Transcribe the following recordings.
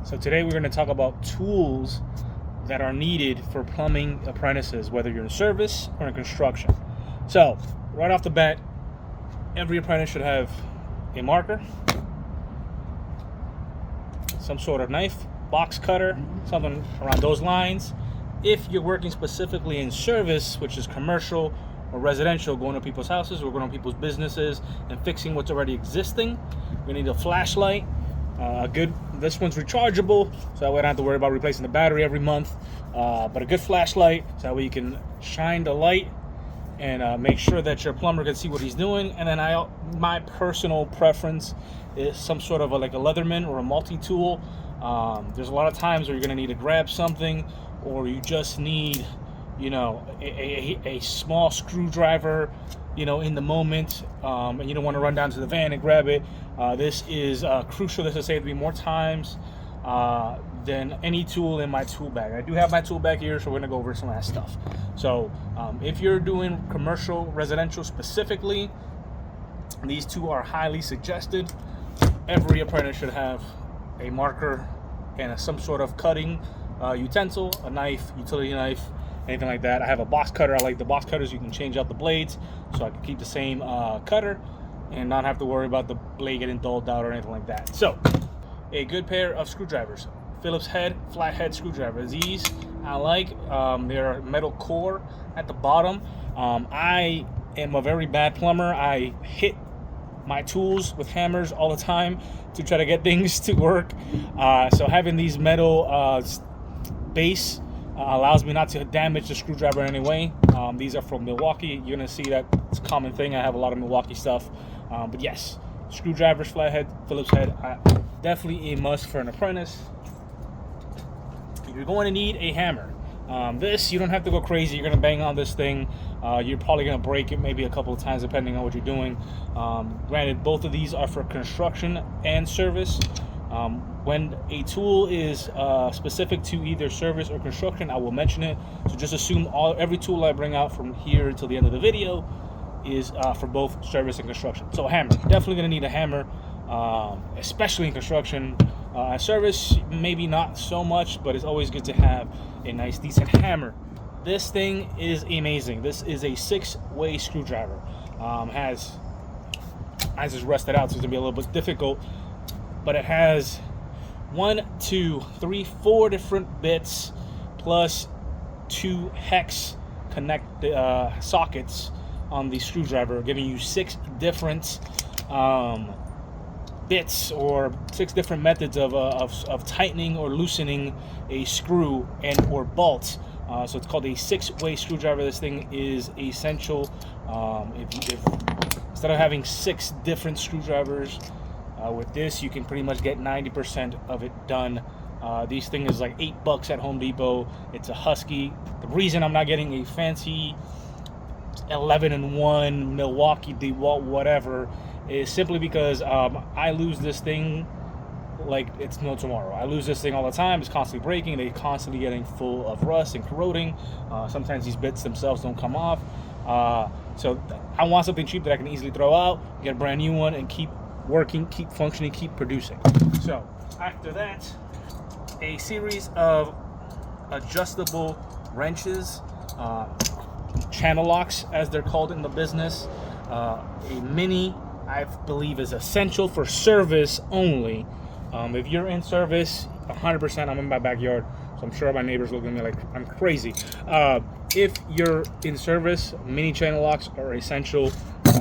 So today we're going to talk about tools that are needed for plumbing apprentices, whether you're in service or in construction. So right off the bat, every apprentice should have a marker, some sort of knife, box cutter, something around those lines. If you're working specifically in service, which is commercial or residential, going to people's houses or going to people's businesses and fixing what's already existing, you need a flashlight. This one's rechargeable, so that way I don't have to worry about replacing the battery every month. But a good flashlight, so that way you can shine the light and make sure that your plumber can see what he's doing. And then my personal preference is some sort of like a Leatherman or a multi-tool. There's a lot of times where you're going to need to grab something, or you just need, a small screwdriver, in the moment, and you don't want to run down to the van and grab it. This is crucial. This has saved me more times than any tool in my tool bag. I do have my tool bag here, so we're going to go over some of that stuff. So if you're doing commercial, residential specifically, these two are highly suggested. Every apprentice should have a marker and some sort of cutting utensil, a knife, utility knife, anything like that. I have a box cutter. I like the box cutters. You can change out the blades, so I can keep the same cutter and not have to worry about the blade getting dulled out or anything like that. So a good pair of screwdrivers, Phillips head, flathead screwdrivers. These I like. They're metal core at the bottom. I am a very bad plumber. I hit my tools with hammers all the time to try to get things to work. So having these metal base allows me not to damage the screwdriver in any way. These are from Milwaukee. You're gonna see that it's a common thing. I have a lot of Milwaukee stuff. But yes, screwdrivers, flathead, Phillips head, definitely a must for an apprentice. You're going to need a hammer. This, you don't have to go crazy. You're gonna bang on this thing. You're probably gonna break it maybe a couple of times depending on what you're doing. Granted, both of these are for construction and service. When a tool is specific to either service or construction, I will mention it. So just assume every tool I bring out from here until the end of the video is for both service and construction. So a hammer, definitely going to need a hammer, especially in construction. Service, maybe not so much, but it's always good to have a nice, decent hammer. This thing is amazing. This is a 6-way screwdriver. I just rusted out, so it's going to be a little bit difficult. But it has 1, 2, 3, 4 different bits plus 2 hex connect sockets on the screwdriver, giving you 6 different bits or 6 different methods of tightening or loosening a screw and or bolt. So it's called a 6-way screwdriver. This thing is essential. If instead of having 6 different screwdrivers, with this, you can pretty much get 90% of it done. These things is like $8 at Home Depot. It's a Husky. The reason I'm not getting a fancy 11-in-1 Milwaukee DeWalt whatever is simply because I lose this thing like it's no tomorrow. I lose this thing all the time. It's constantly breaking. They're constantly getting full of rust and corroding. Sometimes these bits themselves don't come off. So I want something cheap that I can easily throw out, get a brand new one, and keep working, keep functioning, keep producing. So after that, a series of adjustable wrenches, channel locks as they're called in the business. A mini, I believe, is essential for service only. If you're in service, 100%, I'm in my backyard, so I'm sure my neighbors look at me like I'm crazy. If you're in service, mini channel locks are essential.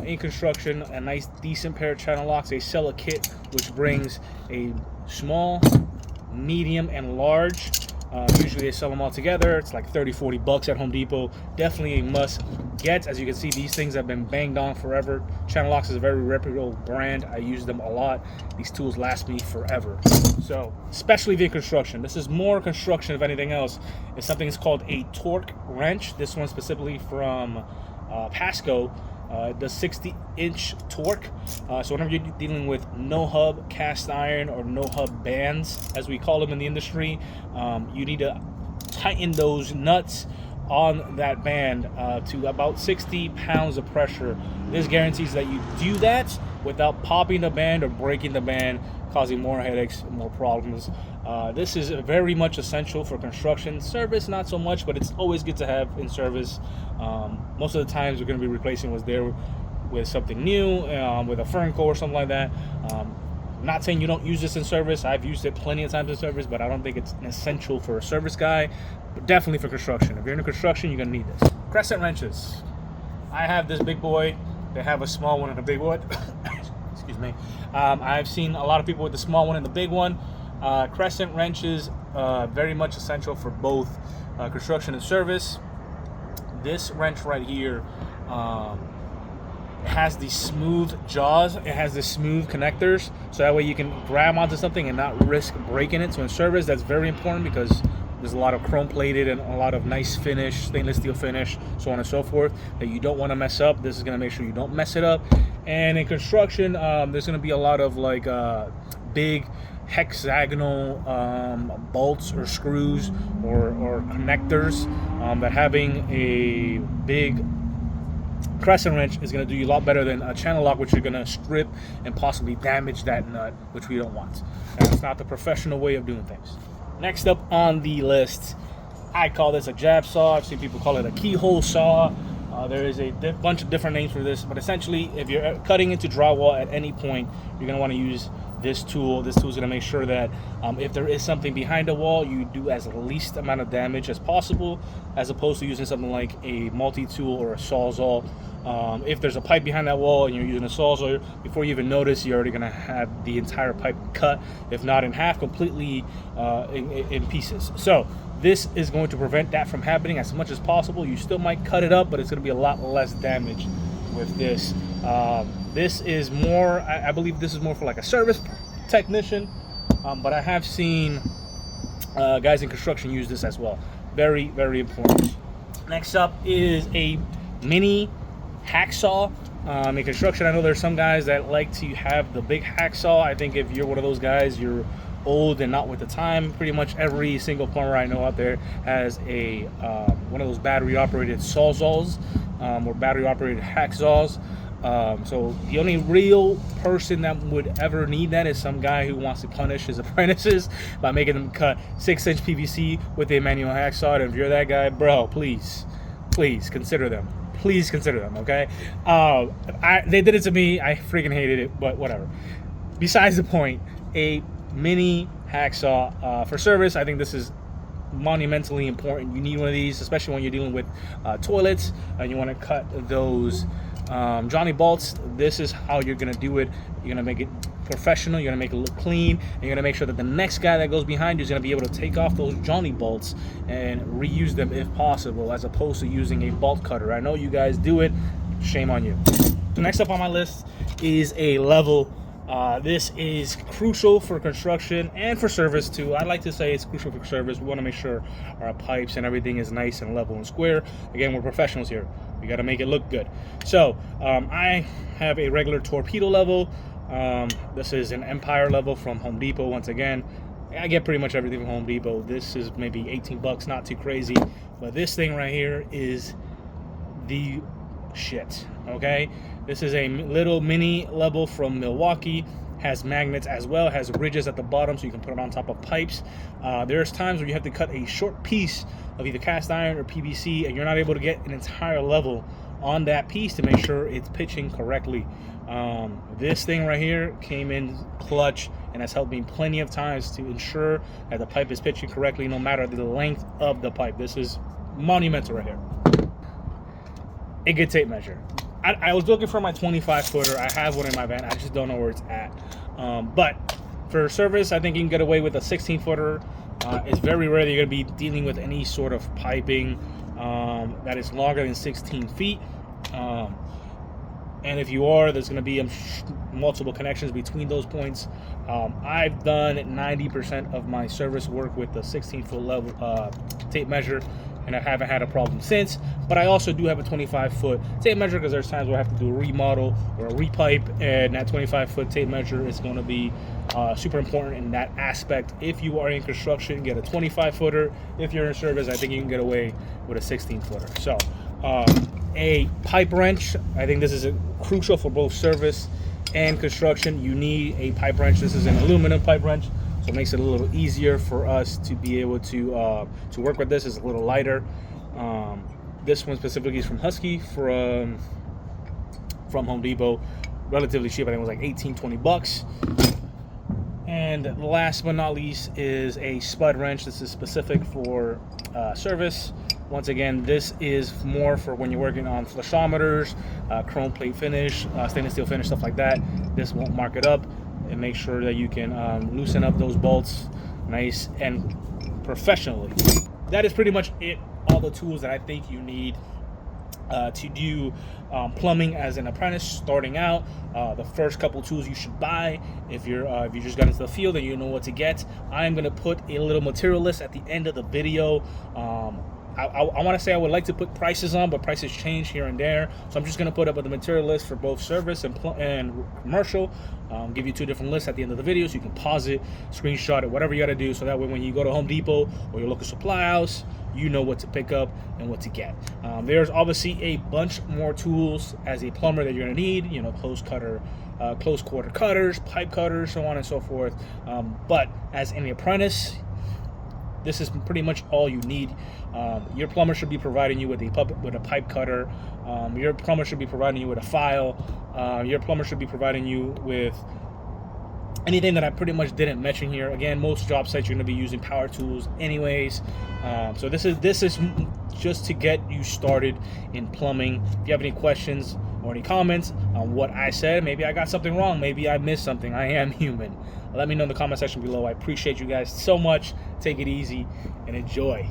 In construction, a nice decent pair of channel locks. They sell a kit which brings a small, medium, and large. Usually they sell them all together. It's like $30-$40 at Home Depot. Definitely a must get. As you can see, these things have been banged on forever. Channel locks is a very reputable brand. I use them a lot. These tools last me forever. So especially if you're in construction, this is more construction if anything else. It's something that's called a torque wrench. This one specifically from Pasco. The 60-inch torque. So whenever you're dealing with no hub cast iron or no hub bands, as we call them in the industry, you need to tighten those nuts on that band to about 60 pounds of pressure. This guarantees that you do that without popping the band or breaking the band, causing more headaches, more problems. This is very much essential for construction. Service, not so much, but it's always good to have in service. Most of the times we're going to be replacing what's there with something new, with a Fernco or something like that. Not saying you don't use this in service. I've used it plenty of times in service, but I don't think it's an essential for a service guy, but definitely for construction. If you're into construction, you're going to need this. Crescent wrenches. I have this big boy. They have a small one and a big one. Excuse me. I've seen a lot of people with the small one and the big one. Crescent wrenches, very much essential for both construction and service. This wrench right here, it has these smooth jaws. It has the smooth connectors, so that way you can grab onto something and not risk breaking it. So in service, that's very important because there's a lot of chrome plated and a lot of nice finish, stainless steel finish, so on and so forth, that you don't want to mess up. This is going to make sure you don't mess it up. And in construction, there's going to be a lot of like big hexagonal bolts or screws or connectors that having a big crescent wrench is going to do you a lot better than a channel lock, which you're going to strip and possibly damage that nut, which we don't want. That's not the professional way of doing things. Next up on the list, I call this a jab saw. I've seen people call it a keyhole saw. There is a bunch of different names for this, but essentially, if you're cutting into drywall at any point, you're going to want to use this tool. This tool is going to make sure that if there is something behind the wall, you do as least amount of damage as possible, as opposed to using something like a multi-tool or a sawzall. If there's a pipe behind that wall and you're using a sawzall, before you even notice, you're already going to have the entire pipe cut, if not in half, completely in pieces. So this is going to prevent that from happening as much as possible. You still might cut it up, but it's going to be a lot less damage with this. This is more, I believe this is more for like a service technician, but I have seen guys in construction use this as well. Very, very important. Next up is a mini hacksaw. In construction, I know there's some guys that like to have the big hacksaw. I think if you're one of those guys, you're old and not with the time. Pretty much every single plumber I know out there has a one of those battery operated sawzalls or battery operated hacksaws. So the only real person that would ever need that is some guy who wants to punish his apprentices by making them cut 6-inch PVC with a manual hacksaw. And if you're that guy, bro, please consider them. Please consider them, okay? They did it to me. I freaking hated it, but whatever. Besides the point, a mini hacksaw for service, I think this is monumentally important. You need one of these, especially when you're dealing with toilets and you want to cut those Johnny bolts. This is how you're gonna do it. You're gonna make it professional, you're gonna make it look clean, and you're gonna make sure that the next guy that goes behind you is gonna be able to take off those Johnny bolts and reuse them if possible, as opposed to using a bolt cutter. I know you guys do it, shame on you. The next up on my list is a level. This is crucial for construction and for service too. I like to say it's crucial for service. We want to make sure our pipes and everything is nice and level and square. Again, we're professionals here. We got to make it look good. So I have a regular torpedo level. This is an Empire level from Home Depot. Once again, I get pretty much everything from Home Depot. This is maybe 18 bucks, not too crazy. But this thing right here is the shit, okay? This is a little mini level from Milwaukee. Has magnets as well, has ridges at the bottom so you can put it on top of pipes. There's times where you have to cut a short piece of either cast iron or PVC and you're not able to get an entire level on that piece to make sure it's pitching correctly. This thing right here came in clutch and has helped me plenty of times to ensure that the pipe is pitching correctly no matter the length of the pipe. This is monumental right here. A good tape measure. I was looking for my 25 footer. I have one in my van. I just don't know where it's at. But for service, I think you can get away with a 16 footer. It's very rare that you're going to be dealing with any sort of piping that is longer than 16 feet. And if you are, there's going to be multiple connections between those points. I've done 90% of my service work with the 16-foot level tape measure, and I haven't had a problem since. But I also do have a 25-foot tape measure because there's times where I have to do a remodel or a repipe, and that 25-foot tape measure is going to be super important in that aspect. If you are in construction, get a 25-footer. If you're in service, I think you can get away with a 16-footer. So a pipe wrench, I think this is crucial for both service and construction, you need a pipe wrench. This is an aluminum pipe wrench, so it makes it a little easier for us to be able to work with this. It's a little lighter. This one specifically is from Husky from Home Depot, relatively cheap. I think it was like 18-20 bucks. And last but not least is a spud wrench. This is specific for service. Once again, this is more for when you're working on flashometers, chrome plate finish, stainless steel finish, stuff like that. This won't mark it up, and make sure that you can loosen up those bolts nice and professionally. That is pretty much it. All the tools that I think you need to do plumbing as an apprentice starting out. The first couple tools you should buy if you just got into the field and you know what to get. I am going to put a little material list at the end of the video. I want to say I would like to put prices on, but prices change here and there, so I'm just going to put up the material list for both service and commercial. Give you two different lists at the end of the video, so you can pause it, screenshot it, whatever you got to do, so that way when you go to Home Depot or your local supply house, you know what to pick up and what to get. There's obviously a bunch more tools as a plumber that you're going to need, you know, close quarter cutters, pipe cutters, so on and so forth. But as an apprentice, this is pretty much all you need. Your plumber should be providing you with a pipe cutter. Your plumber should be providing you with a file. Your plumber should be providing you with anything that I pretty much didn't mention here. Again, most job sites you're going to be using power tools anyways. So this is just to get you started in plumbing. If you have any questions or any comments on what I said, maybe I got something wrong, maybe I missed something, I am human. Let me know in the comment section below. I appreciate you guys so much. Take it easy and enjoy.